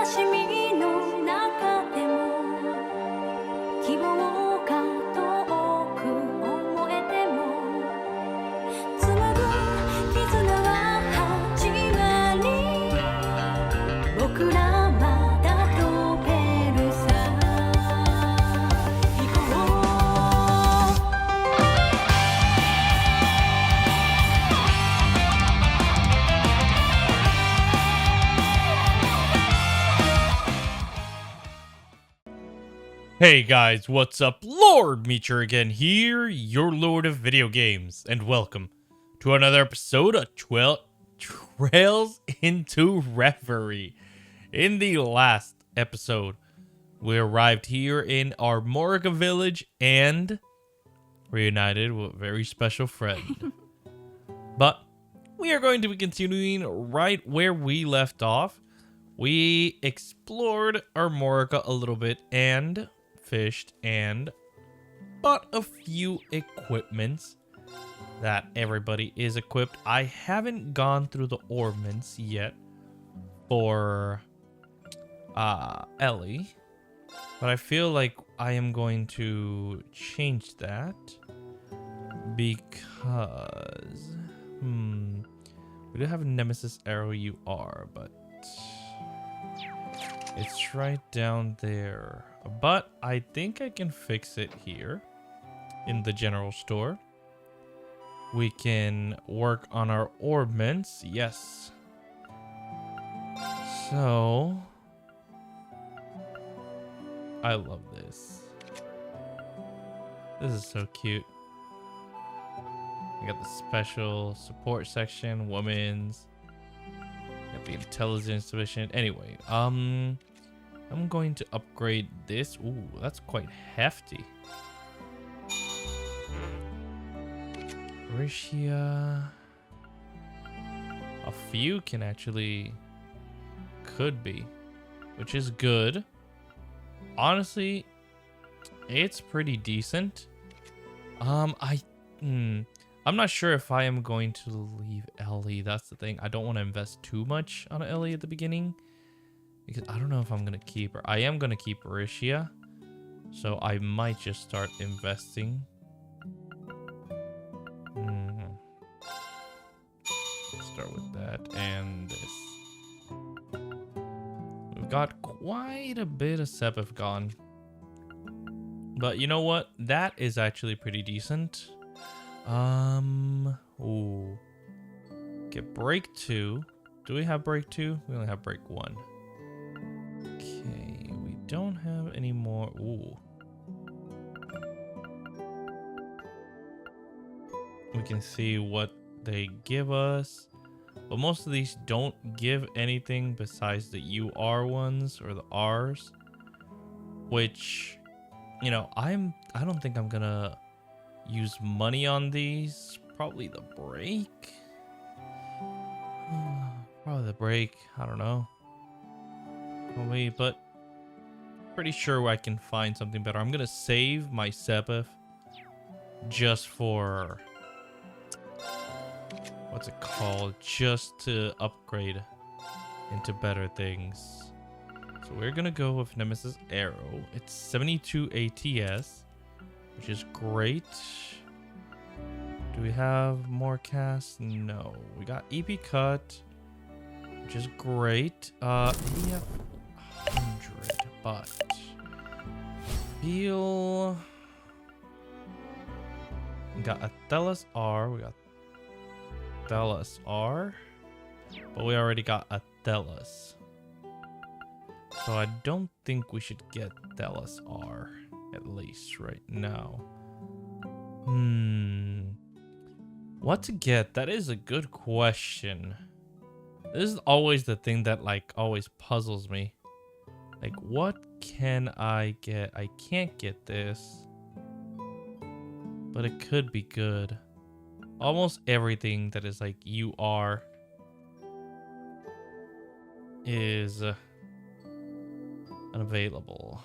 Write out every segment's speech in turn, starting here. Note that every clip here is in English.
しみの中でも希望が遠く思えても紡ぐ絆は始まり僕らまだ飛べるさ行こう Hey guys, what's up? Lord Meecher again here, your Lord of Video Games, and welcome to another episode of Trails into Reverie. In the last episode, we arrived here in our Morica village and reunited with a very special friend. But we are going to be continuing right where we left off. We explored our Morica a little bit and fished and bought a few equipments that everybody is equipped. I haven't gone through the ornaments yet for Ellie, but I feel like I am going to change that because we do have a Nemesis arrow UR, but it's right down there. But I think I can fix it here in the general store. We can work on our ornaments. Yes. So I love this. This is so cute. We got the special support section, women's. Got the intelligence division. Anyway, I'm going to upgrade this. Ooh, that's quite hefty. Riscia. A few can actually could be, which is good. Honestly, it's pretty decent. I'm not sure if I am going to leave Ellie. That's the thing. I don't want to invest too much on Ellie at the beginning because I don't know if I'm going to keep her. I am going to keep Riscia, so I might just start investing. Start with that and this. We've got quite a bit of Sepif gone. But you know what? That is actually pretty decent. Ooh. Get break 2. Do we have break 2? We only have break 1. Okay, we don't have any more. Ooh. We can see what they give us. But most of these don't give anything besides the UR ones or the Rs. Which, you know, I don't think I'm gonna use money on these. Probably the break. Probably the break. I don't know. Probably, but pretty sure I can find something better. I'm gonna save my Sepif just for what's it called? Just to upgrade into better things. So we're gonna go with Nemesis Arrow. It's 72 ATS, which is great. Do we have more casts? No. We got EP Cut, which is great. EF 100, but feel we got Athelas R. We got Athelas R, but we already got Athelas. So I don't think we should get Athelas R, at least right now. What to get? That is a good question. This is always the thing that like always puzzles me. Like, what can I get? I can't get this, but it could be good. Almost everything that is like UR is unavailable.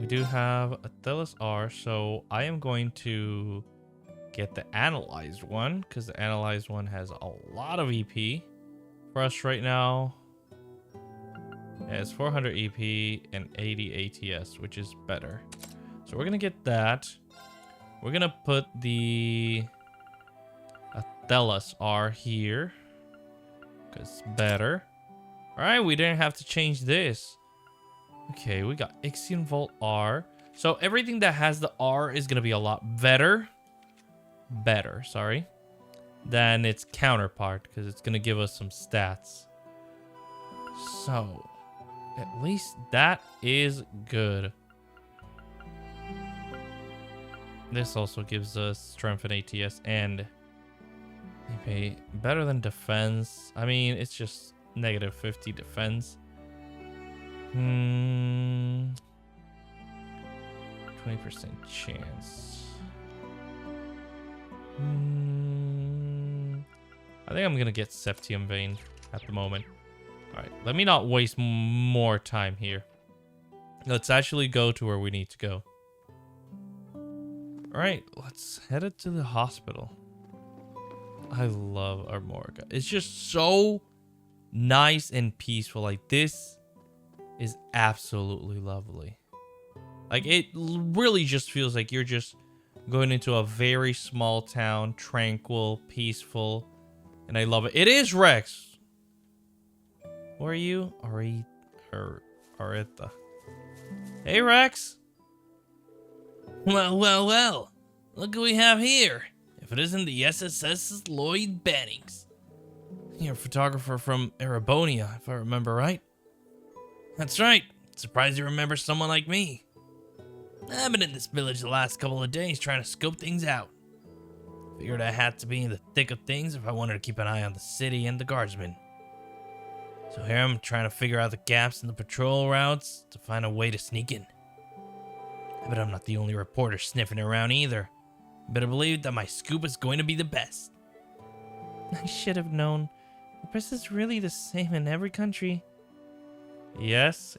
We do have a Athelas R, so I am going to get the analyzed one because the analyzed one has a lot of EP for us right now. Yeah, it's 400 EP and 80 ATS, which is better. So we're gonna get that. We're gonna put the Athelas R here, because better. All right, we didn't have to change this. Okay, we got Ixion Volt R. So everything that has the R is gonna be a lot better, sorry, than its counterpart, because it's gonna give us some stats. So at least that is good. This also gives us strength and ATS and EP. Better than defense. I mean, it's just negative 50 defense. 20% chance. I think I'm gonna get Septium Vein at the moment. Alright, let me not waste more time here. Let's actually go to where we need to go. Alright, let's head it to the hospital. I love Armorica. It's just so nice and peaceful. Like, this is absolutely lovely. Like, it really just feels like you're just going into a very small town, tranquil, peaceful, and I love it. It is Rex. Who are you? Aretha. Hey, Rex. Well. Look what we have here. If it isn't the SSS's Lloyd Bannings. You're a photographer from Erebonia, if I remember right. That's right. Surprised you remember someone like me. I've been in this village the last couple of days trying to scope things out. Figured I had to be in the thick of things if I wanted to keep an eye on the city and the guardsmen. So here I'm trying to figure out the gaps in the patrol routes to find a way to sneak in. I bet I'm not the only reporter sniffing around either. Better believe that my scoop is going to be the best. I should have known. The press is really the same in every country. Yes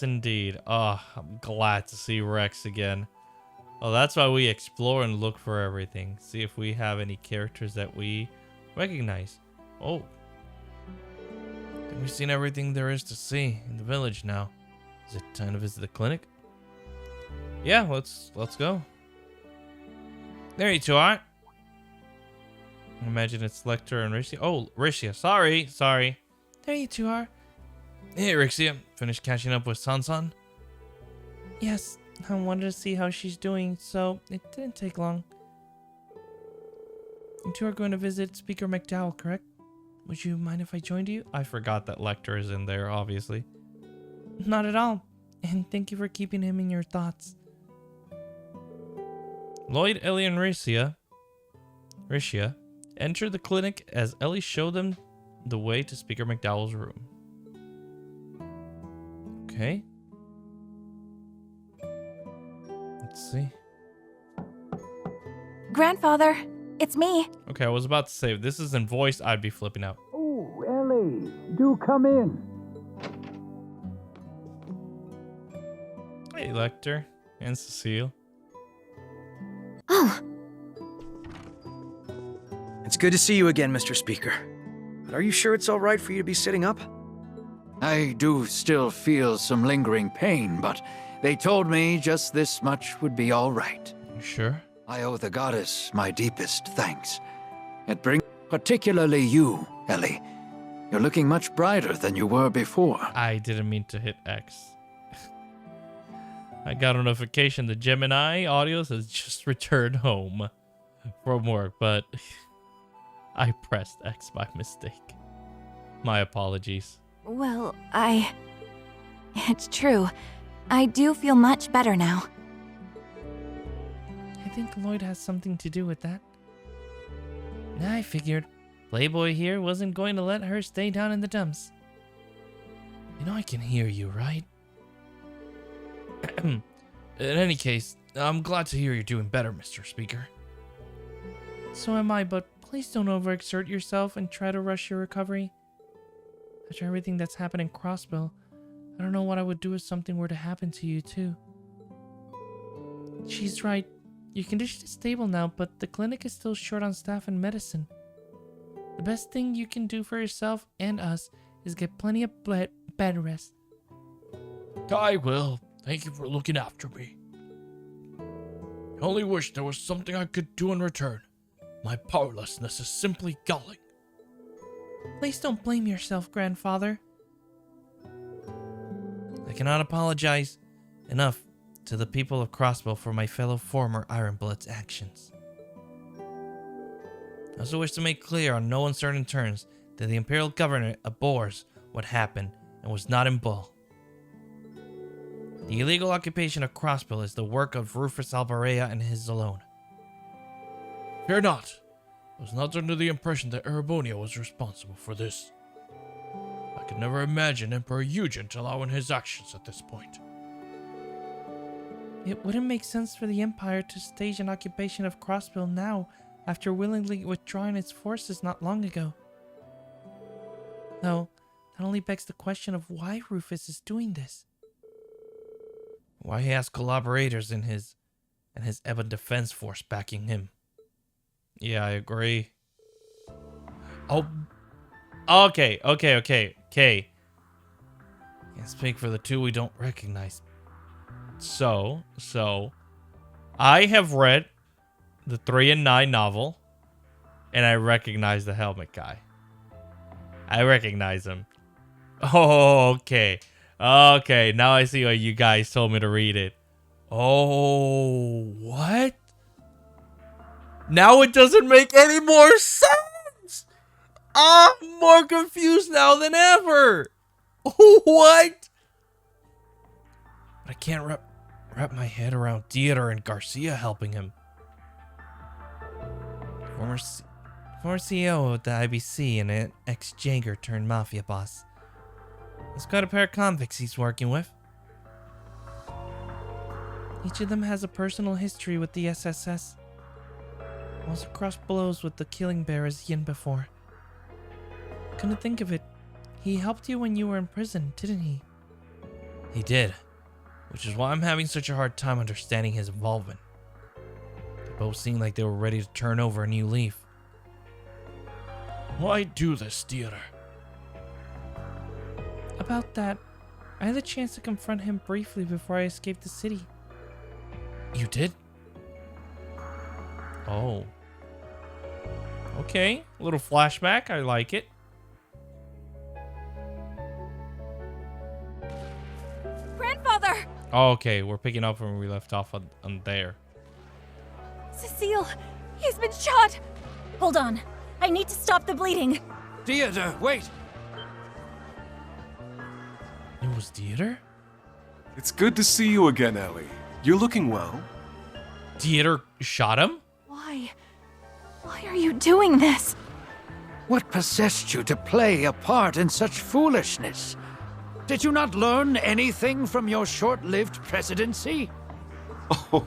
indeed. Oh, I'm glad to see Rex again. Oh, that's why we explore and look for everything. See if we have any characters that we recognize. Oh. I think we've seen everything there is to see in the village now. Is it time to visit the clinic? Yeah, let's go. There you two are. Imagine it's Lecter and Rixia. Oh, Rixia. Sorry. There you two are. Hey, Rixia. Finished catching up with Sansan? Yes, I wanted to see how she's doing, so it didn't take long. You two are going to visit Speaker McDowell, correct? Would you mind if I joined you? I forgot that Lecter is in there, obviously. Not at all. And thank you for keeping him in your thoughts. Lloyd, Ellie, and Rixia enter the clinic as Ellie showed them the way to Speaker McDowell's room. Okay. Let's see. Grandfather, it's me. Okay, I was about to say, if this is in voice, I'd be flipping out. Oh, Ellie, do come in. Hey, Lecter and Cecile. Oh, It's good to see you again, Mr. Speaker. But are you sure it's all right for you to be sitting up? I do still feel some lingering pain, but they told me just this much would be all right. You sure? I owe the goddess my deepest thanks. It brings particularly you, Ellie. You're looking much brighter than you were before. I didn't mean to hit X. I got a notification the Gemini Audios has just returned home from work, but I pressed X by mistake. My apologies. well, It's true. I do feel much better now. I think Lloyd has something to do with that. I figured Playboy here wasn't going to let her stay down in the dumps. You know I can hear you, right? In any case, I'm glad to hear you're doing better, Mr. Speaker. So am I, but please don't overexert yourself and try to rush your recovery. After everything that's happened in Crossbill, I don't know what I would do if something were to happen to you, too. She's right. Your condition is stable now, but the clinic is still short on staff and medicine. The best thing you can do for yourself and us is get plenty of bed rest. I will. Thank you for looking after me. I only wish there was something I could do in return. My powerlessness is simply galling. Please don't blame yourself, grandfather. I cannot apologize enough to the people of Crossbow for my fellow former Ironblood's actions. I also wish to make clear on no uncertain terms that the Imperial Government abhors what happened and was not in bull. The illegal occupation of Crossbill is the work of Rufus Alvarea and his alone. Fear not. I was not under the impression that Erebonia was responsible for this. I could never imagine Emperor Eugen allowing his actions at this point. It wouldn't make sense for the Empire to stage an occupation of Crossbill now, after willingly withdrawing its forces not long ago. Though, that only begs the question of why Rufus is doing this. Why he has collaborators in his Ebon Defense Force backing him. Yeah, I agree. Oh, okay. Can't speak for the two we don't recognize. So, I have read the 3 and 9 novel, and I recognize the helmet guy. I recognize him. Oh, okay. Okay, now I see why you guys told me to read it. Oh, what? Now it doesn't make any more sense! I'm more confused now than ever! What? But I can't wrap my head around Theodore and Garcia helping him. Former CEO of the IBC and an ex-Jager turned mafia boss. There's quite a pair of convicts he's working with. Each of them has a personal history with the SSS. Also crossed blows with the Killing Bear as Yin before. Couldn't think of it. He helped you when you were in prison, didn't he? He did. Which is why I'm having such a hard time understanding his involvement. They both seemed like they were ready to turn over a new leaf. Why do this, Theodore? About that, I had the chance to confront him briefly before I escaped the city. You did? Oh. Okay, a little flashback, I like it. Grandfather! Oh, okay, we're picking up from where we left off on there. Cecile, he's been shot! Hold on. I need to stop the bleeding. Theodore, wait! It was Theodore? It's good to see you again, Ellie. You're looking well. Theodore shot him? Why? Why are you doing this? What possessed you to play a part in such foolishness? Did you not learn anything from your short-lived presidency? Oh,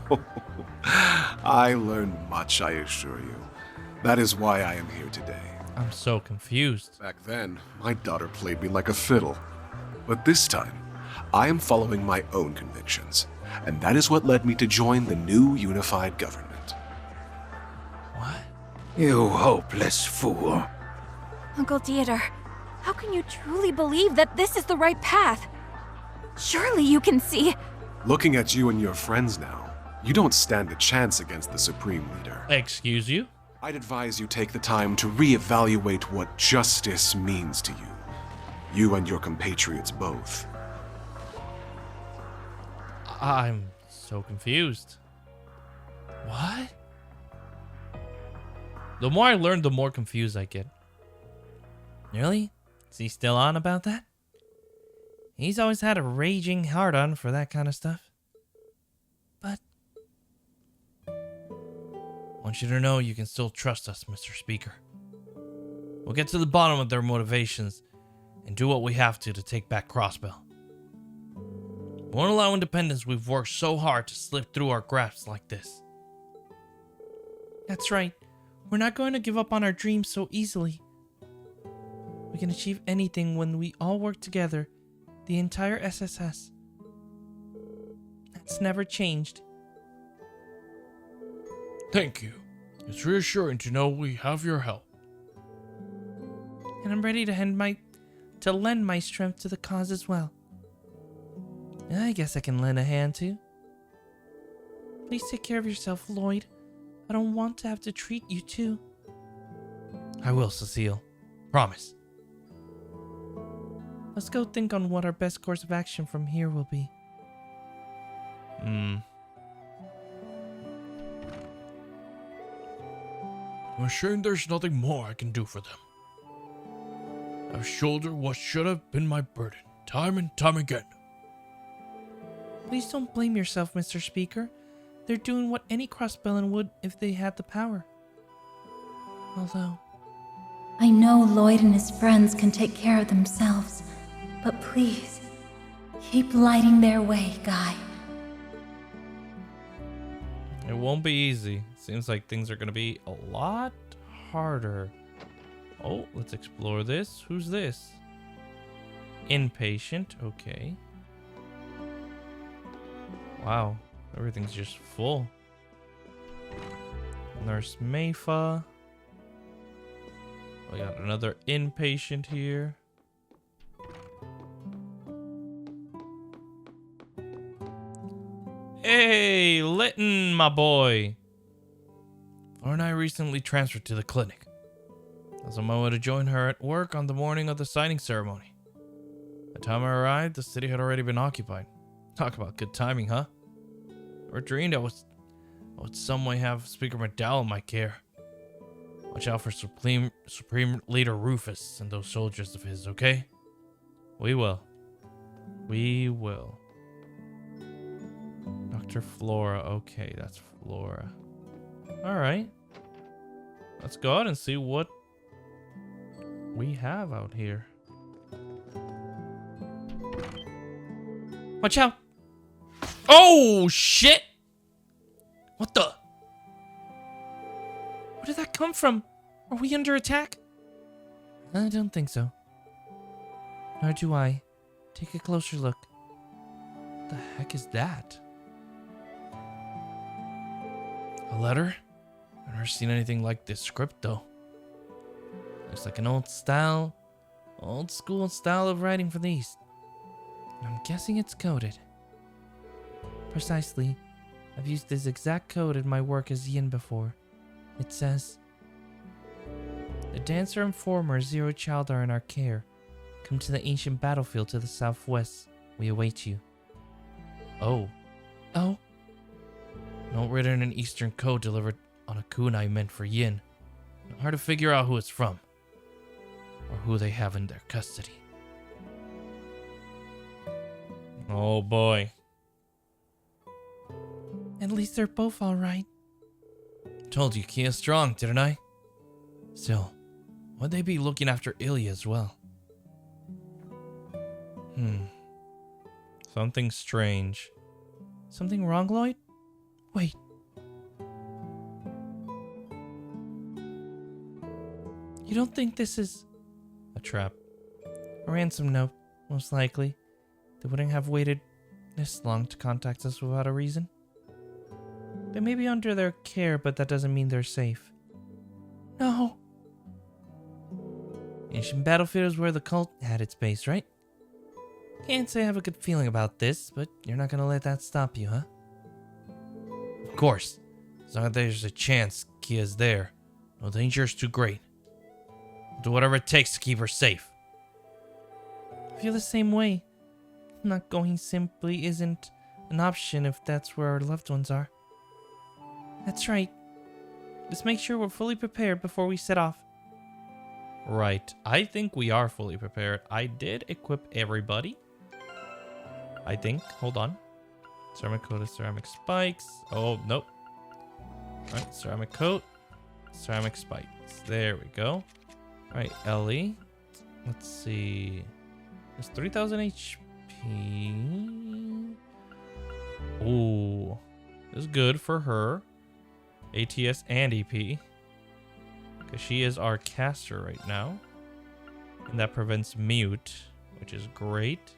I learned much, I assure you. That is why I am here today. I'm so confused. Back then, my daughter played me like a fiddle. But this time, I am following my own convictions. And that is what led me to join the new unified government. What? You hopeless fool. Uncle Theodore, how can you truly believe that this is the right path? Surely you can see. Looking at you and your friends now, you don't stand a chance against the Supreme Leader. Excuse you? I'd advise you take the time to reevaluate what justice means to you. You and your compatriots both. I'm so confused. What? The more I learn, the more confused I get. Really? Is he still on about that? He's always had a raging hard-on for that kind of stuff. But I want you to know you can still trust us, Mr. Speaker. We'll get to the bottom of their motivations and do what we have to take back Crossbell. We won't allow independence we've worked so hard to slip through our grasps like this. That's right. We're not going to give up on our dreams so easily. We can achieve anything when we all work together, the entire SSS. That's never changed. Thank you. It's reassuring to know we have your help. And I'm ready to lend my strength to the cause as well. I guess I can lend a hand too. Please take care of yourself, Lloyd. I don't want to have to treat you too. I will, Cecile. Promise. Let's go think on what our best course of action from here will be. I'm ashamed there's nothing more I can do for them. I've shouldered what should have been my burden, time and time again. Please don't blame yourself, Mr. Speaker. They're doing what any crossbellin would if they had the power. Although... I know Lloyd and his friends can take care of themselves, but please, keep lighting their way, Guy. It won't be easy. Seems like things are gonna be a lot harder. Oh, let's explore this. Who's this? Inpatient. Okay. Wow. Everything's just full. Nurse Mayfa. We got another inpatient here. Hey, Litton, my boy. Flora and I recently transferred to the clinic. I was on my way to join her at work on the morning of the signing ceremony. By the time I arrived, the city had already been occupied. Talk about good timing, huh? Never dreamed I would some way have Speaker McDowell in my care. Watch out for Supreme Leader Rufus and those soldiers of his, okay? We will. We will. Dr. Flora. Okay, that's Flora. Alright. Let's go out and see what we have out here. Watch out! Oh, shit! What the? Where did that come from? Are we under attack? I don't think so. Nor do I. Take a closer look. What the heck is that? A letter? I've never seen anything like this script, though. Looks like an old school style of writing from the East. I'm guessing it's coded. Precisely. I've used this exact code in my work as Yin before. It says, the dancer and former Zero Child are in our care. Come to the ancient battlefield to the southwest. We await you. Oh. Oh? Note written in Eastern code delivered on a kunai meant for Yin. Hard to figure out who it's from. Or who they have in their custody. Oh boy. At least they're both alright. Told you Kia's strong, didn't I? Still, would they be looking after Ilya as well? Something strange. Something wrong, Lloyd? Wait. You don't think this is a trap? A ransom note, most likely. They wouldn't have waited this long to contact us without a reason. They may be under their care, but that doesn't mean they're safe. No. Ancient battlefield is where the cult had its base, right? Can't say I have a good feeling about this, but you're not gonna let that stop you, huh? Of course. As long as there's a chance Kia's there. No danger is too great. We'll do whatever it takes to keep her safe. I feel the same way. Not going simply isn't an option if that's where our loved ones are. That's right. Let's make sure we're fully prepared before we set off. Right. I think we are fully prepared. I did equip everybody. I think. Hold on. Ceramic coat is ceramic spikes. Oh, nope. Alright, ceramic coat. Ceramic spikes. There we go. Alright, Ellie. Let's see. It's 3000 HP. Ooh. This is good for her. ATS and EP. Because she is our caster right now. And that prevents mute, which is great.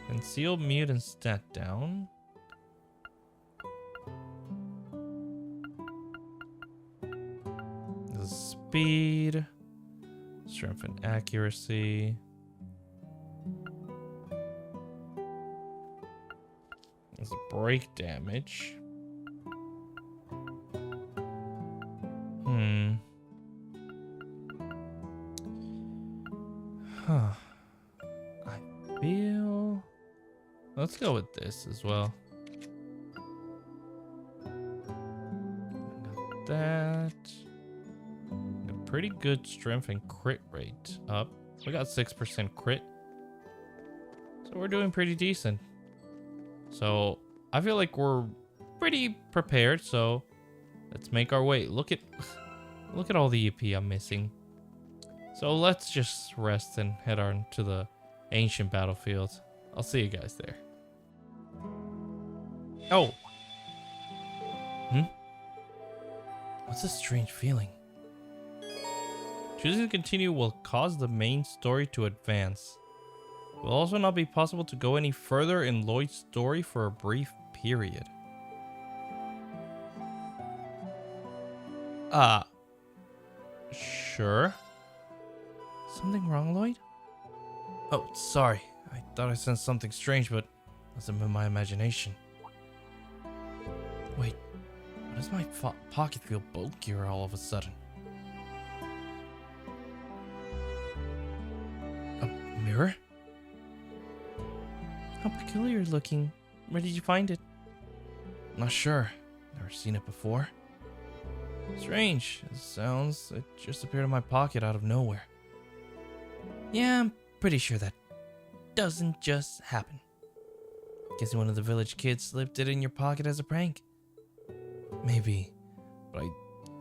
Conceal, mute, and stat down. speed, strength and accuracy. There's break damage. Huh. I feel... Let's go with this as well. Got that. Got pretty good strength and crit rate up. We got 6% crit. So we're doing pretty decent. So I feel like we're pretty prepared. So let's make our way. Look at all the EP I'm missing. So let's just rest and head on to the ancient battlefield. I'll see you guys there. Oh. What's this strange feeling? Choosing to continue will cause the main story to advance. It will also not be possible to go any further in Lloyd's story for a brief period. Sure. Something wrong, Lloyd? Oh, sorry. I thought I sensed something strange, but it must have been my imagination. Wait, why does my pocket feel bulkier all of a sudden? A mirror? How peculiar looking. Where did you find it? Not sure. Never seen it before. Strange. It just appeared in my pocket out of nowhere. Yeah, I'm pretty sure that doesn't just happen. Guessing one of the village kids slipped it in your pocket as a prank. Maybe, but I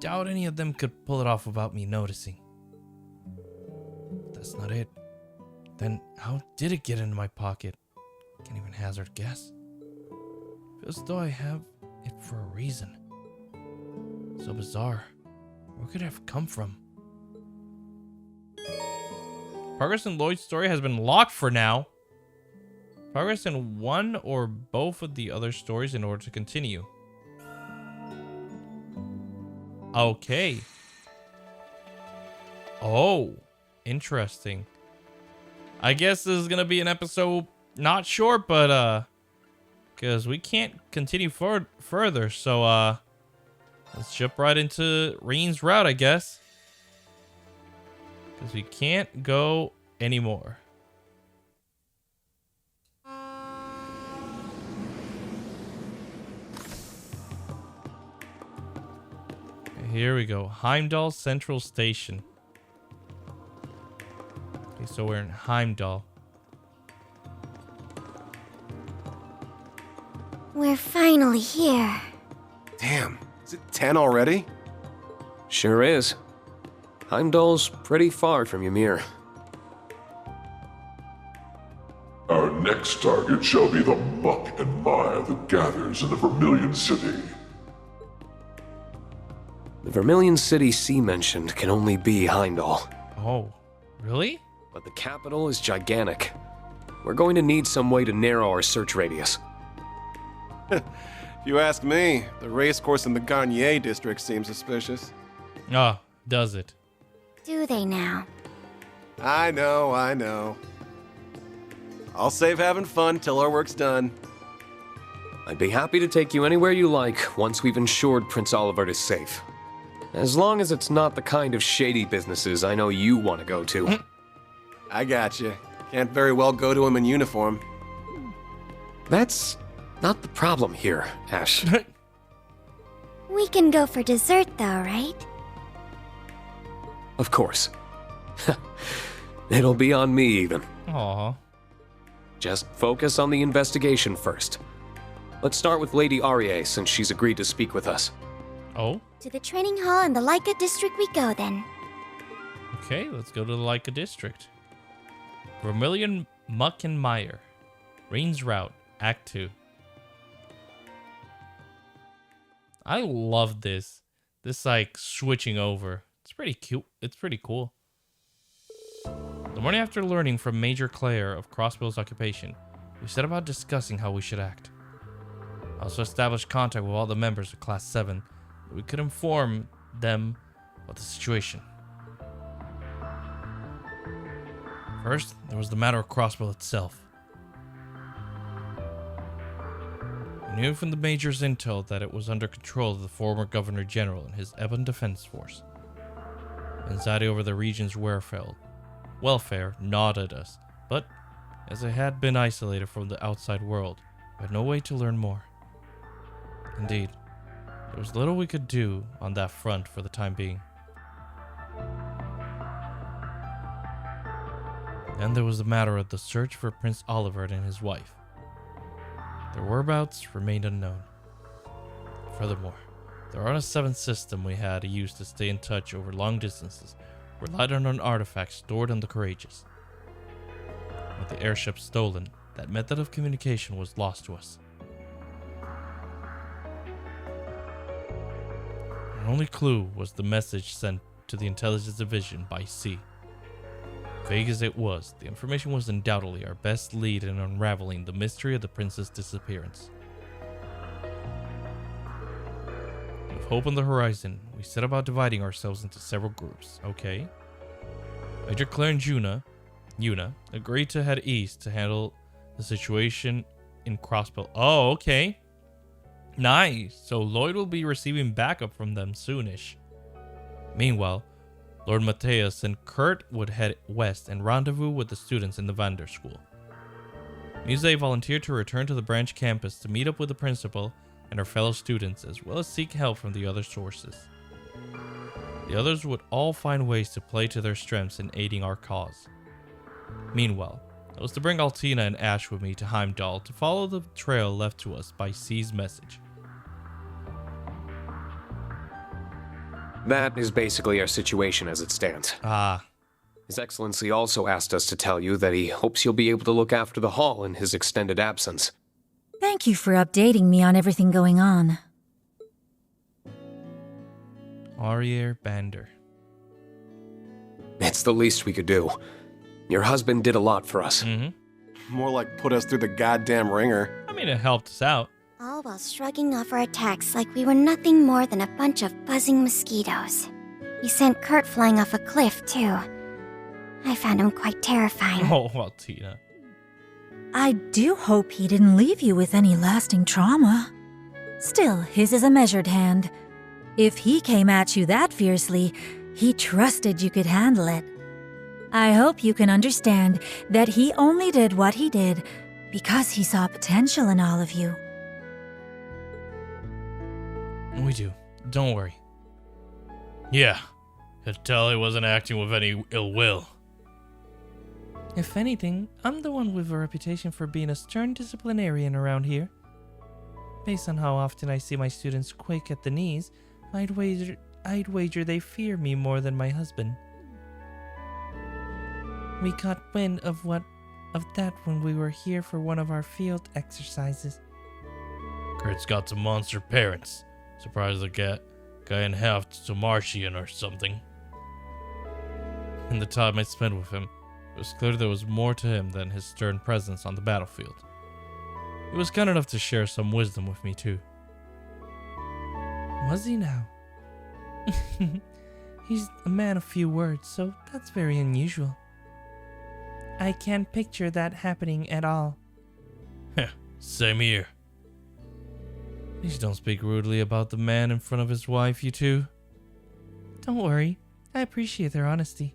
doubt any of them could pull it off without me noticing. But that's not it. Then how did it get into my pocket? Can't even hazard a guess. Feels as though I have it for a reason. So bizarre. Where could it have come from? Progress in Lloyd's story has been locked for now. Progress in one or both of the other stories in order to continue. Okay. Oh, interesting. I guess this is gonna be an episode not short, but because we can't continue further, so let's jump right into Rean's route, I guess. Because we can't go anymore. Here we go. Heimdall Central Station. Okay, so we're in Heimdall. We're finally here. Damn, is it 10 already? Sure is. Heimdall's pretty far from Ymir. Our next target shall be the muck and mire that gathers in the Vermilion City. The Vermilion City C mentioned can only be Heimdall. Oh, really? But the capital is gigantic. We're going to need some way to narrow our search radius. If you ask me, the racecourse in the Garnier district seems suspicious. Ah, does it? Do they now? I know. I'll save having fun till our work's done. I'd be happy to take you anywhere you like once we've ensured Prince Olivert is safe. As long as it's not the kind of shady businesses I know you want to go to. I gotcha. Can't very well go to him in uniform. That's not the problem here, Ash. We can go for dessert though, right? Of course. It'll be on me even. Aw. Just focus on the investigation first. Let's start with Lady Arie since she's agreed to speak with us. Oh? To the training hall in the Leica district we go then. Okay, let's go to the Leica district. Vermilion Muck and Mire. Rean's route, Act 2. I love this. This like switching over. It's pretty cute. It's pretty cool. The morning after learning from Major Claire of Crossbill's occupation, we set about discussing how we should act. I also established contact with all the members of Class 7 so we could inform them of the situation. First, there was the matter of Crossbow itself. We knew from the Major's intel that it was under control of the former Governor General and his Ebon Defense Force. Anxiety over the region's welfare gnawed at us, but as it had been isolated from the outside world, we had no way to learn more. Indeed, there was little we could do on that front for the time being. Then there was the matter of the search for Prince Olivert and his wife. Their whereabouts remained unknown. Furthermore, the RS 7 system we had used to stay in touch over long distances relied on an artifact stored on the Courageous. With the airship stolen, that method of communication was lost to us. Our only clue was the message sent to the Intelligence Division by C. Vague as it was, the information was undoubtedly our best lead in unraveling the mystery of the prince's disappearance. With hope on the horizon, we set about dividing ourselves into several groups, okay? Major Claire and Yuna agreed to head east to handle the situation in Crossbow. Oh, okay. Nice. So Lloyd will be receiving backup from them soonish. Meanwhile, Lord Mateus and Kurt would head west and rendezvous with the students in the Vander School. Muse volunteered to return to the branch campus to meet up with the principal and her fellow students, as well as seek help from the other sources. The others would all find ways to play to their strengths in aiding our cause. Meanwhile, I was to bring Altina and Ash with me to Heimdall to follow the trail left to us by C's message. That is basically our situation as it stands. His Excellency also asked us to tell you that he hopes you'll be able to look after the hall in his extended absence. Thank you for updating me on everything going on. Arier Bander. It's the least we could do. Your husband did a lot for us. More like put us through the goddamn ringer. I mean, it helped us out. All while shrugging off our attacks like we were nothing more than a bunch of buzzing mosquitoes. He sent Kurt flying off a cliff, too. I found him quite terrifying. Oh, well, Tina. I do hope he didn't leave you with any lasting trauma. Still, his is a measured hand. If he came at you that fiercely, he trusted you could handle it. I hope you can understand that he only did what he did because he saw potential in all of you. We do. Don't worry. Yeah. Could tell he wasn't acting with any ill will. If anything, I'm the one with a reputation for being a stern disciplinarian around here. Based on how often I see my students quake at the knees, I'd wager they fear me more than my husband. We caught wind of that when we were here for one of our field exercises. Kurt's got some monster parents. Surprised the guy in half to Martian or something. In the time I spent with him, it was clear there was more to him than his stern presence on the battlefield. He was kind enough to share some wisdom with me too. Was he now? He's a man of few words, so that's very unusual. I can't picture that happening at all. Same here. Please don't speak rudely about the man in front of his wife, you two. Don't worry, I appreciate their honesty.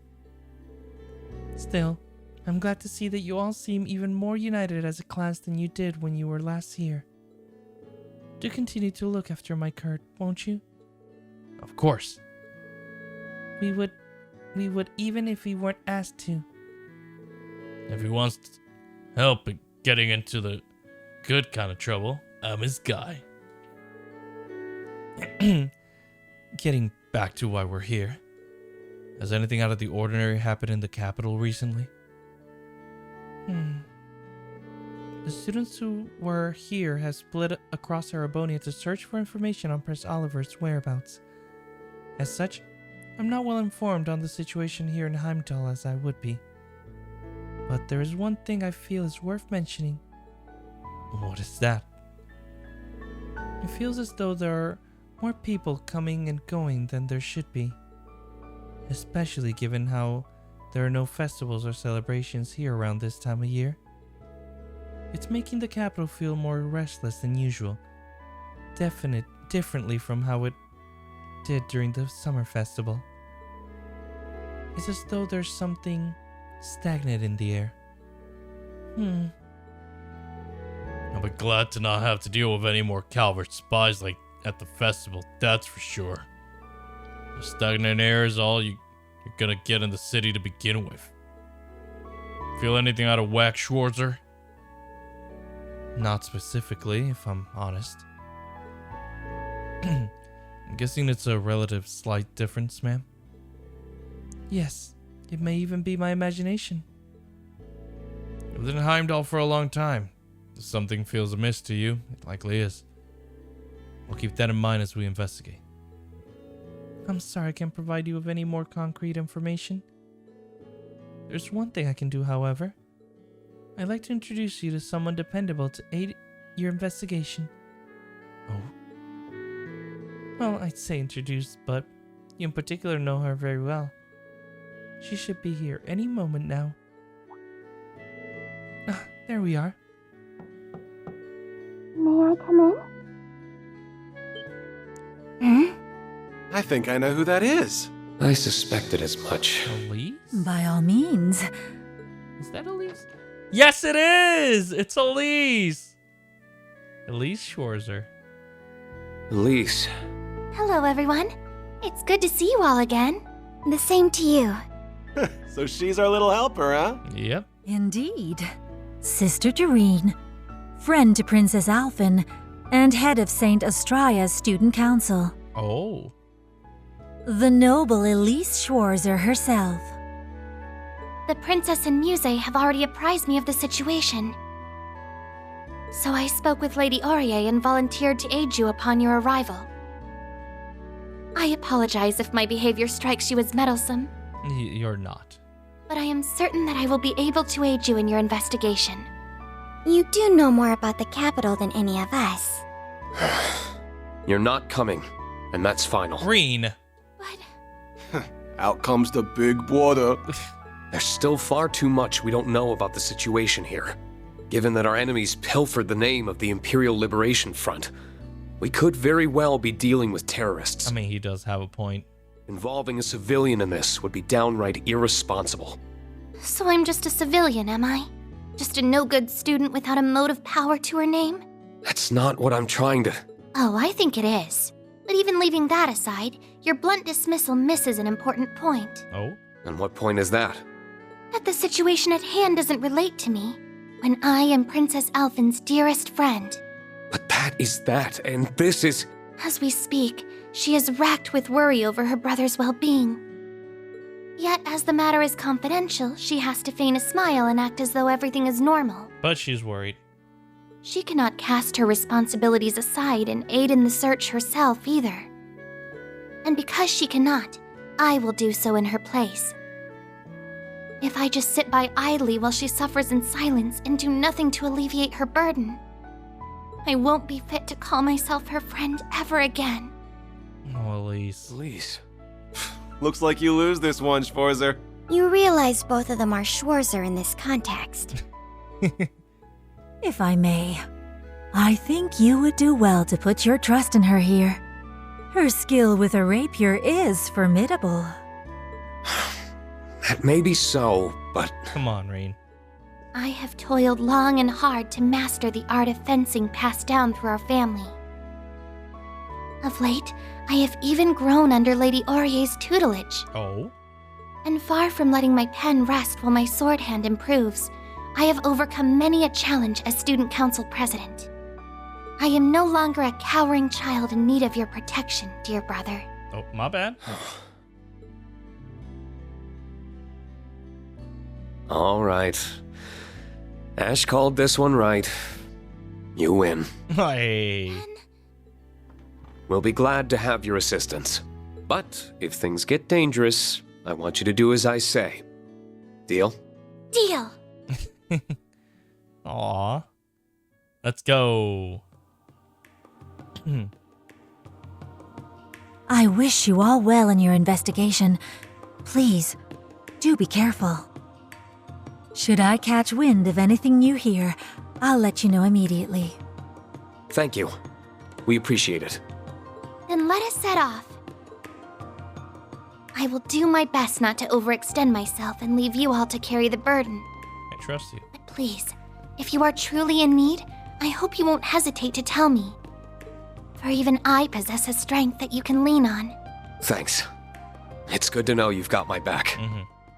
Still, I'm glad to see that you all seem even more united as a class than you did when you were last here. Do continue to look after my Kurt, won't you? Of course. We would even if we weren't asked to. If he wants help in getting into the good kind of trouble, I'm his guy. Getting back to why we're here. Has anything out of the ordinary happened in the capital recently? The students who were here have split across Arabonia to search for information on Prince Oliver's whereabouts. As such, I'm not well informed on the situation here in Heimdall as I would be. But there is one thing I feel is worth mentioning. What is that? It feels as though there are more people coming and going than there should be. Especially given how there are no festivals or celebrations here around this time of year. It's making the capital feel more restless than usual. Differently from how it did during the summer festival. It's as though there's something stagnant in the air. I'll be glad to not have to deal with any more Calvert spies like at the festival, that's for sure. The stagnant air is all you're gonna get in the city to begin with. Feel anything out of whack, Schwarzer? Not specifically, if I'm honest. I'm guessing it's a relative slight difference, ma'am. Yes, it may even be my imagination. I've been in Heimdall for a long time. If something feels amiss to you, it likely is. We'll keep that in mind as we investigate. I'm sorry I can't provide you with any more concrete information. There's one thing I can do, however. I'd like to introduce you to someone dependable to aid your investigation. Oh? Well, I'd say introduce, but you in particular know her very well. She should be here any moment now. Ah, there we are. May I come in? I think I know who that is. I suspected as much. Elise? By all means. Is that Elise? Yes, it is! It's Elise! Elise Schwarzer. Elise. Hello, everyone. It's good to see you all again. The same to you. So she's our little helper, huh? Yep. Indeed. Sister to Rean, friend to Princess Alphen, and head of St. Astraya's student council. Oh. The noble Elise Schwarzer herself. The princess and Muse have already apprised me of the situation. So I spoke with Lady Aurier and volunteered to aid you upon your arrival. I apologize if my behavior strikes you as meddlesome. You're not. But I am certain that I will be able to aid you in your investigation. You do know more about the capital than any of us. You're not coming, and that's final. Rean. Out comes the big water. There's still far too much we don't know about the situation here. Given that our enemies pilfered the name of the Imperial Liberation Front, we could very well be dealing with terrorists. I mean, he does have a point. Involving a civilian in this would be downright irresponsible. So I'm just a civilian, am I? Just a no-good student without a motive power to her name? That's not what I'm trying to... Oh, I think it is. But even leaving that aside, your blunt dismissal misses an important point. Oh? And what point is that? That the situation at hand doesn't relate to me, when I am Princess Alphen's dearest friend. But that is that, and this is... As we speak, she is racked with worry over her brother's well-being. Yet, as the matter is confidential, she has to feign a smile and act as though everything is normal. But she's worried. She cannot cast her responsibilities aside and aid in the search herself either. And because she cannot, I will do so in her place. If I just sit by idly while she suffers in silence and do nothing to alleviate her burden, I won't be fit to call myself her friend ever again. Oh, Elise. Elise. Looks like you lose this one, Schwarzer. You realize both of them are Schwarzer in this context. If I may, I think you would do well to put your trust in her here. Her skill with a rapier is formidable. That may be so, but... Come on, Rean. I have toiled long and hard to master the art of fencing passed down through our family. Of late, I have even grown under Lady Aurier's tutelage. Oh? And far from letting my pen rest while my sword hand improves, I have overcome many a challenge as student council president. I am no longer a cowering child in need of your protection, dear brother. Oh, my bad. All right. Ash called this one right. You win. Hey. We'll be glad to have your assistance. But if things get dangerous, I want you to do as I say. Deal? Deal! Aw. Let's go. I wish you all well in your investigation. Please, Do be careful. Should I catch wind of anything you hear, I'll let you know immediately. Thank you. We appreciate it. Then let us set off. I will do my best not to overextend myself and leave you all to carry the burden. I trust you. But please, if you are truly in need, I hope you won't hesitate to tell me. For even I possess a strength that you can lean on. Thanks. It's good to know you've got my back.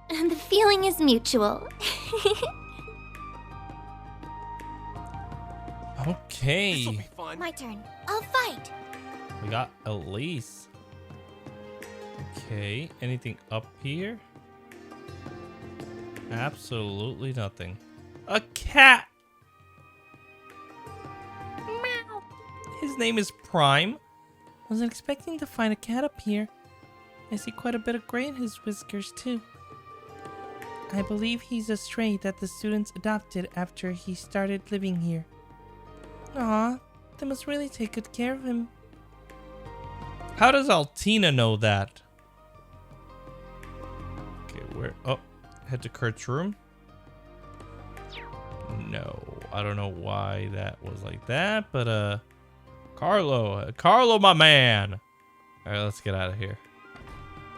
And the feeling is mutual. Okay. My turn. I'll fight. We got Elise. Okay. Anything up here? Absolutely nothing. A cat! Meow. His name is Prime. Wasn't expecting to find a cat up here. I see quite a bit of gray in his whiskers, too. I believe he's a stray that the students adopted after he started living here. Aw, they must really take good care of him. How does Altina know that? Okay, where? Oh, head to Kurt's room. No, I don't know why that was like that, but Carlo, my man. All right, let's get out of here.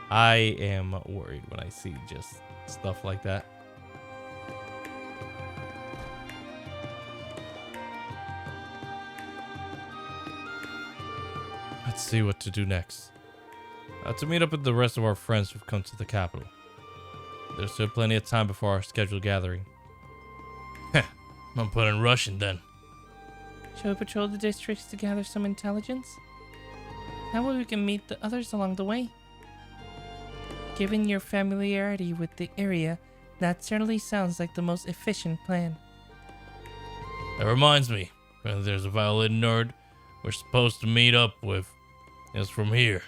I am worried when I see just stuff like that. Let's see what to do next. To meet up with the rest of our friends who've come to the capital. There's still plenty of time before our scheduled gathering. Heh, I'm putting Russian then. Shall we patrol the districts to gather some intelligence? That way we can meet the others along the way. Given your familiarity with the area, that certainly sounds like the most efficient plan. That reminds me, there's a violin nerd we're supposed to meet up with. It's from here.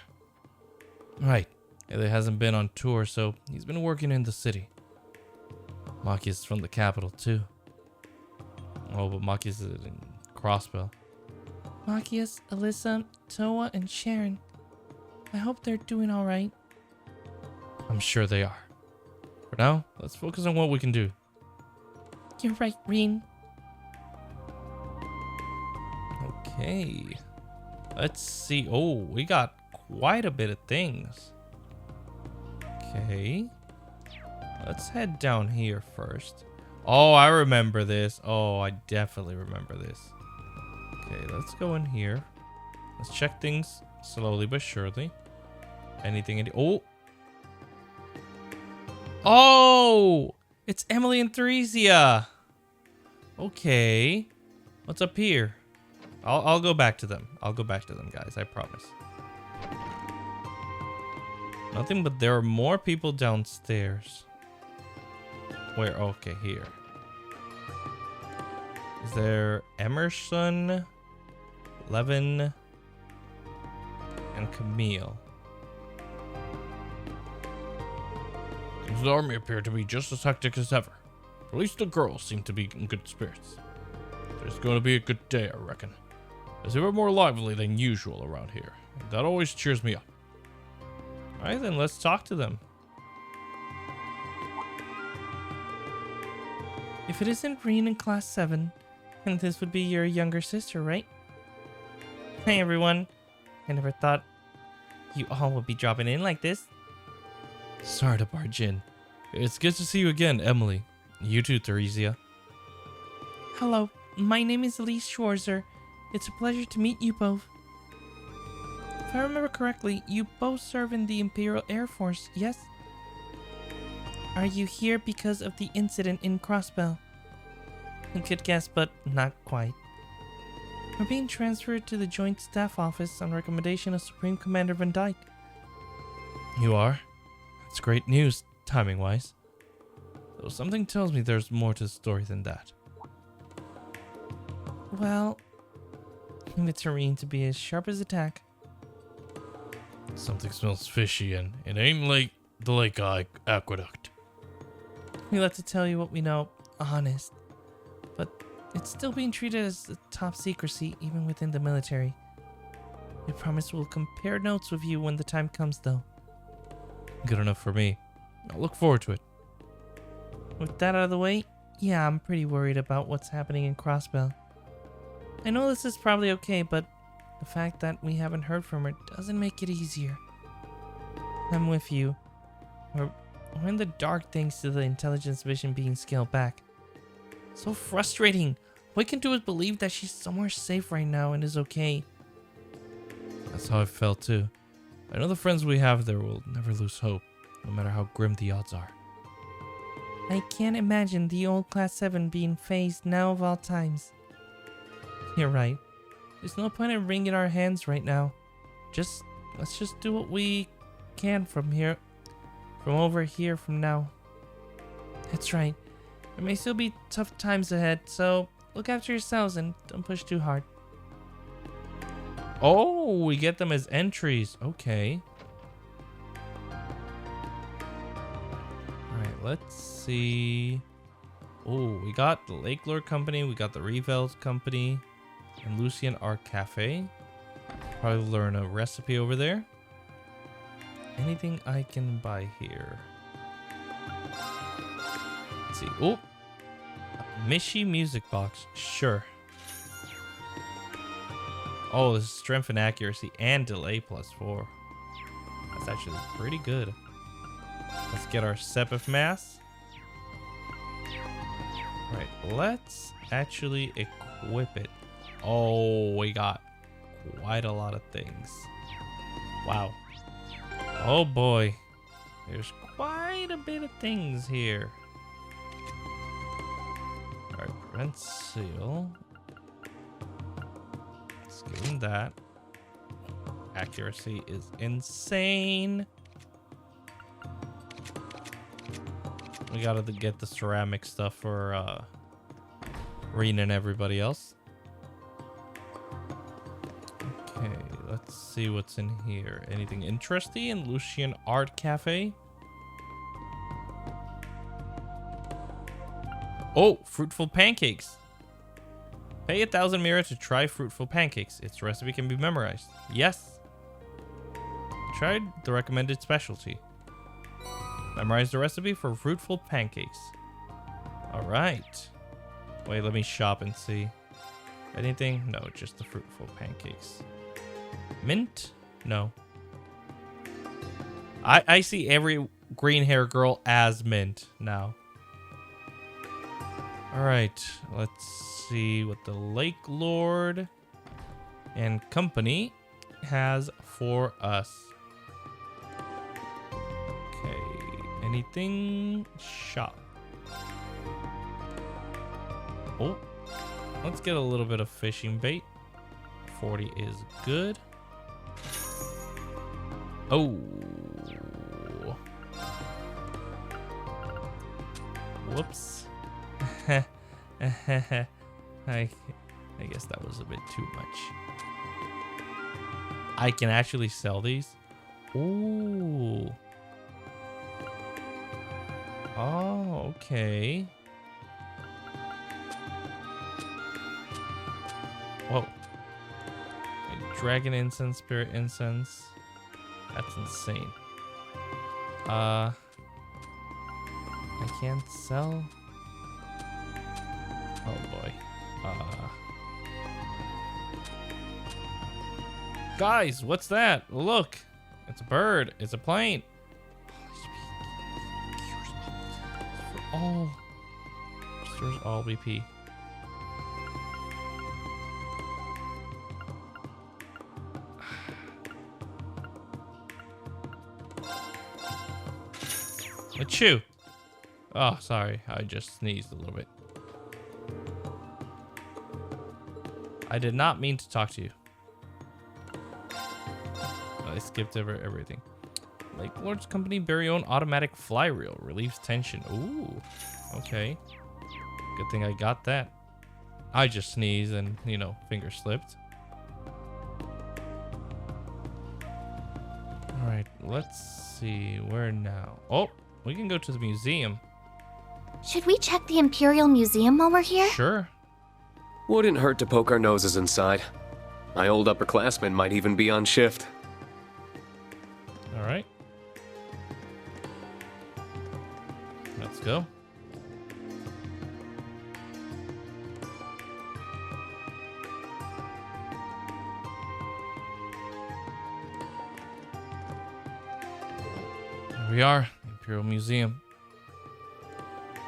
Right. Ele hasn't been on tour, so he's been working in the city. Maki is from the capital, too. Oh, but Maki is in Crossbell. Machias, Alyssa, Toa, and Sharon. I hope they're doing alright. I'm sure they are. For now, let's focus on what we can do. You're right, Rean. Okay. Let's see. Oh, we got quite a bit of things. Okay. Let's head down here first. Oh, I remember this. Oh, I definitely remember this. Okay, let's go in here. Let's check things slowly but surely. Anything? Oh! Oh! It's Emily and Theresia! Okay. What's up here? I'll go back to them. I'll go back to them, guys. I promise. Nothing, but there are more people downstairs. Where? Okay, here. Is there Emerson, Levin, and Camille? His army appeared to be just as hectic as ever. At least the girls seem to be in good spirits. It's going to be a good day, I reckon. It's even more lively than usual around here. That always cheers me up. Alright then, let's talk to them. If it isn't Rean in class 7, then this would be your younger sister, right? Hey everyone. I never thought you all would be dropping in like this. Sorry to barge in. It's good to see you again, Emily. You too, Theresia. Hello, my name is Rean Schwarzer. It's a pleasure to meet you both. If I remember correctly, you both serve in the Imperial Air Force, yes? Are you here because of the incident in Crossbell? I could guess, but not quite. We're being transferred to the Joint Staff Office on recommendation of Supreme Commander Van Dyke. You are? That's great news, timing-wise. Though something tells me there's more to the story than that. Well, leave it to Rean to be as sharp as a tack. Something smells fishy, and it ain't like the Lake Aqueduct. We like to tell you what we know, honest. But it's still being treated as a top secrecy, even within the military. We promise we'll compare notes with you when the time comes, though. Good enough for me. I'll look forward to it. With that out of the way, yeah, I'm pretty worried about what's happening in Crossbell. I know this is probably okay, but the fact that we haven't heard from her doesn't make it easier. I'm with you. We're in the dark thanks to the intelligence vision being scaled back. So frustrating. All we can do is believe that she's somewhere safe right now and is okay. That's how I felt too. I know the friends we have there will never lose hope, no matter how grim the odds are. I can't imagine the old Class 7 being phased now of all times. You're right. There's no point in wringing our hands right now. Let's just do what we can from over here from now. That's right. There may still be tough times ahead, so look after yourselves and don't push too hard. Oh, we get them as entries. Okay. Alright, let's see. Oh, we got the Lake Lord Company, we got the Revels Company, and Lucian Art Cafe. Probably learn a recipe over there. Anything I can buy here? Let's see. Oh, Mishi Music Box. Sure. Oh, this is strength and accuracy and delay +4. That's actually pretty good. Let's get our Sepith Mass. Right, let's actually equip it. Oh, we got quite a lot of things. Wow. Oh boy. There's quite a bit of things here. Alright, prevent seal. Let's give him that. Accuracy is insane. We gotta get the ceramic stuff for Rean and everybody else. Okay, let's see what's in here. Anything interesting in Lucian Art Cafe? Oh, fruitful pancakes. Pay 1,000 mira to try fruitful pancakes. Its recipe can be memorized. Yes. Tried the recommended specialty. Memorize the recipe for fruitful pancakes. Alright. Wait, let me shop and see. Anything? No, just the fruitful pancakes. Mint? No. I see every green hair girl as Mint now. Alright, let's see what the Lake Lord and Company has for us. Okay, anything? Shop. Oh, let's get a little bit of fishing bait. 40 is good. Oh. Whoops. I guess that was a bit too much. I can actually sell these. Ooh. Oh, okay. Whoa. Dragon incense, spirit incense. That's insane. I can't sell. Oh boy. Guys, what's that? Look. It's a bird. It's a plane. For all. Restores all BP. Achoo. Oh, sorry. I just sneezed a little bit. I did not mean to talk to you. I skipped over everything. Lake Lord's Company very own automatic fly reel. Relieves tension. Ooh. Okay. Good thing I got that. I just sneezed and, you know, finger slipped. Alright, let's see. Where now? Oh, we can go to the museum. Should we check the Imperial Museum while we're here? Sure. Wouldn't hurt to poke our noses inside. My old upperclassmen might even be on shift. Alright. Let's go. Here we are, Imperial Museum.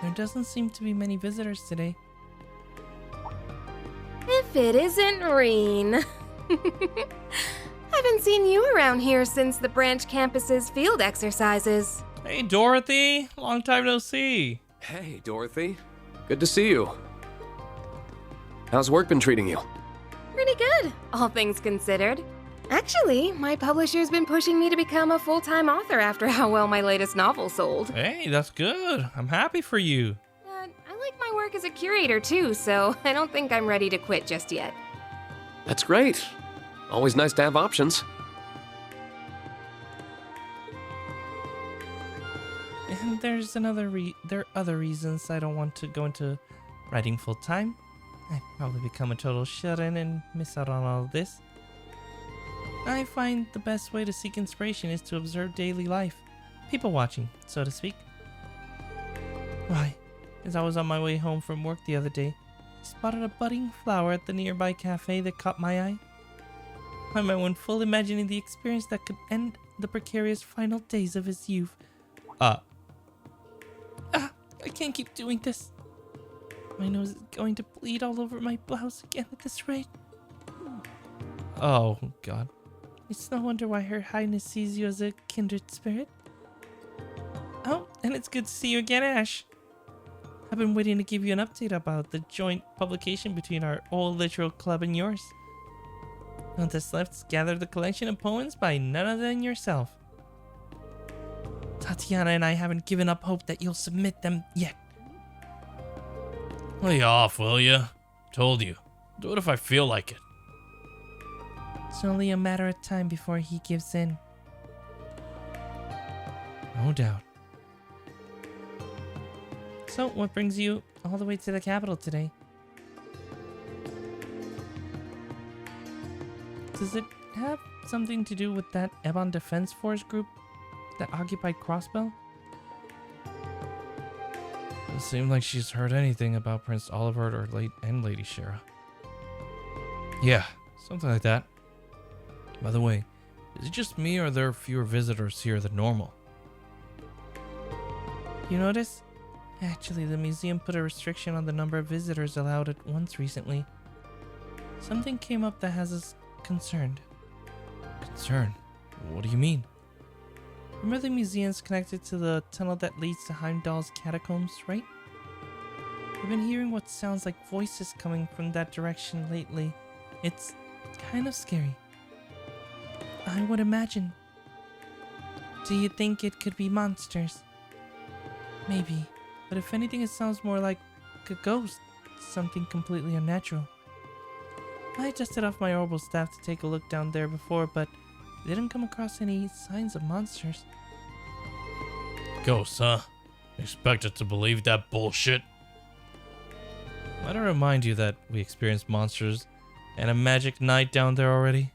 There doesn't seem to be many visitors today. If it isn't Rean. Haven't seen you around here since the branch campus's field exercises. Hey, Dorothy. Long time no see. Hey, Dorothy. Good to see you. How's work been treating you? Pretty good, all things considered. Actually, my publisher's been pushing me to become a full-time author after how well my latest novel sold. Hey, that's good. I'm happy for you. I like my work as a curator too, so I don't think I'm ready to quit just yet. That's great. Always nice to have options. And there are other reasons I don't want to go into writing full time. I'd probably become a total shut-in and miss out on all of this. I find the best way to seek inspiration is to observe daily life. People watching, so to speak. Why, as I was on my way home from work the other day, I spotted a budding flower at the nearby cafe that caught my eye. I went full imagining the experience that could end the precarious final days of his youth. I can't keep doing this. My nose is going to bleed all over my blouse again at this rate. Oh, God. It's no wonder why Her Highness sees you as a kindred spirit. Oh, and it's good to see you again, Ash. I've been waiting to give you an update about the joint publication between our old literal club and yours. All that's left is gather the collection of poems by none other than yourself. Tatiana and I haven't given up hope that you'll submit them yet. Lay off, will ya? Told you. Do it if I feel like it. It's only a matter of time before he gives in. No doubt. So, what brings you all the way to the capital today? Does it have something to do with that Ebon Defense Force group that occupied Crossbell? Doesn't seem like she's heard anything about Prince Oliver or Lady Shara. Yeah, something like that. By the way, is it just me or are there fewer visitors here than normal? You notice? Actually, the museum put a restriction on the number of visitors allowed at once recently. Something came up that has us concerned. Concerned? What do you mean? Remember the museum's connected to the tunnel that leads to Heimdall's catacombs, right? We've been hearing what sounds like voices coming from that direction lately. It's kind of scary. I would imagine. Do you think it could be monsters? Maybe, but if anything it sounds more like a ghost, something completely unnatural. I dusted off my orbital staff to take a look down there before, but didn't come across any signs of monsters. Ghosts, huh? Expected to believe that bullshit? Might I remind you that we experienced monsters and a magic night down there already?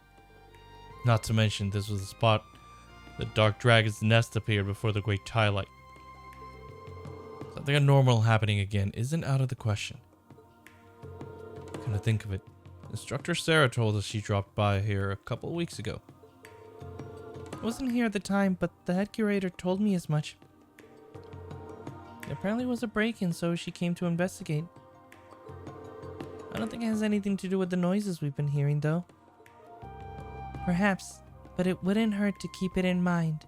Not to mention this was the spot the Dark Dragon's nest appeared before the Great Twilight. Something abnormal happening again isn't out of the question. Come to think of it, Instructor Sarah told us she dropped by here a couple of weeks ago. I wasn't here at the time, but the head curator told me as much. There apparently was a break-in, so she came to investigate. I don't think it has anything to do with the noises we've been hearing, though. Perhaps, but it wouldn't hurt to keep it in mind.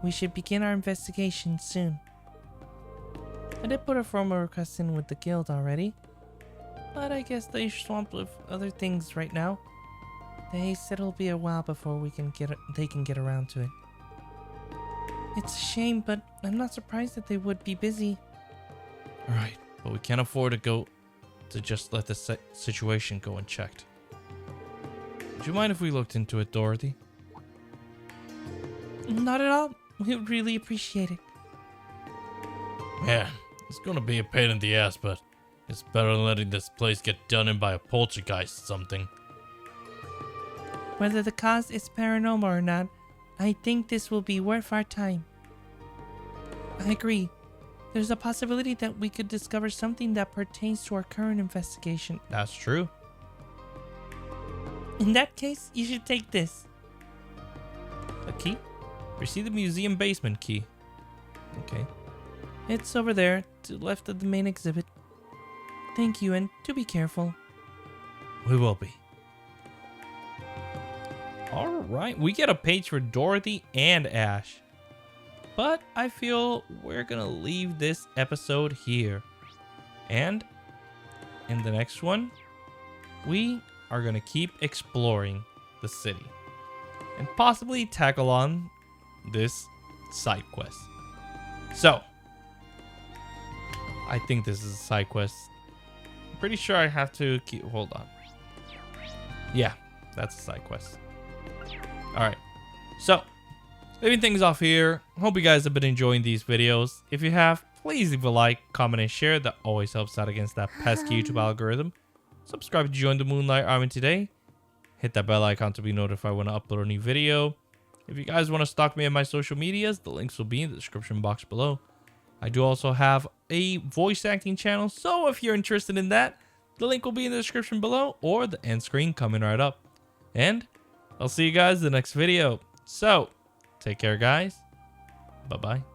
We should begin our investigation soon. I did put a formal request in with the guild already, but I guess they're swamped with other things right now. They said it'll be a while before they can get around to it. It's a shame, but I'm not surprised that they would be busy. Alright, but we can't afford to just let the situation go unchecked. Would you mind if we looked into it, Dorothy? Not at all. We would really appreciate it. Man, it's gonna be a pain in the ass, but it's better than letting this place get done in by a poltergeist or something. Whether the cause is paranormal or not, I think this will be worth our time. I agree. there's a possibility that we could discover something that pertains to our current investigation. That's true. In that case, you should take this. A key? Receive the museum basement key. Okay. It's over there, to the left of the main exhibit. Thank you, and do be careful. We will be. Alright, we get a page for Dorothy and Ash. But I feel we're gonna leave this episode here. And in the next one, we are gonna keep exploring the city. And possibly tackle on this side quest. So, I think this is a side quest. I'm pretty sure I have to keep, hold on. Yeah, that's a side quest. Alright, so, leaving things off here. Hope you guys have been enjoying these videos. If you have, please leave a like, comment, and share. That always helps out against that pesky YouTube algorithm. Subscribe to join the Moonlight Army today. Hit that bell icon to be notified when I upload a new video. If you guys want to stalk me on my social medias, the links will be in the description box below. I do also have a voice acting channel, so if you're interested in that, the link will be in the description below or the end screen coming right up. And I'll see you guys in the next video. So, take care, guys. Bye-bye.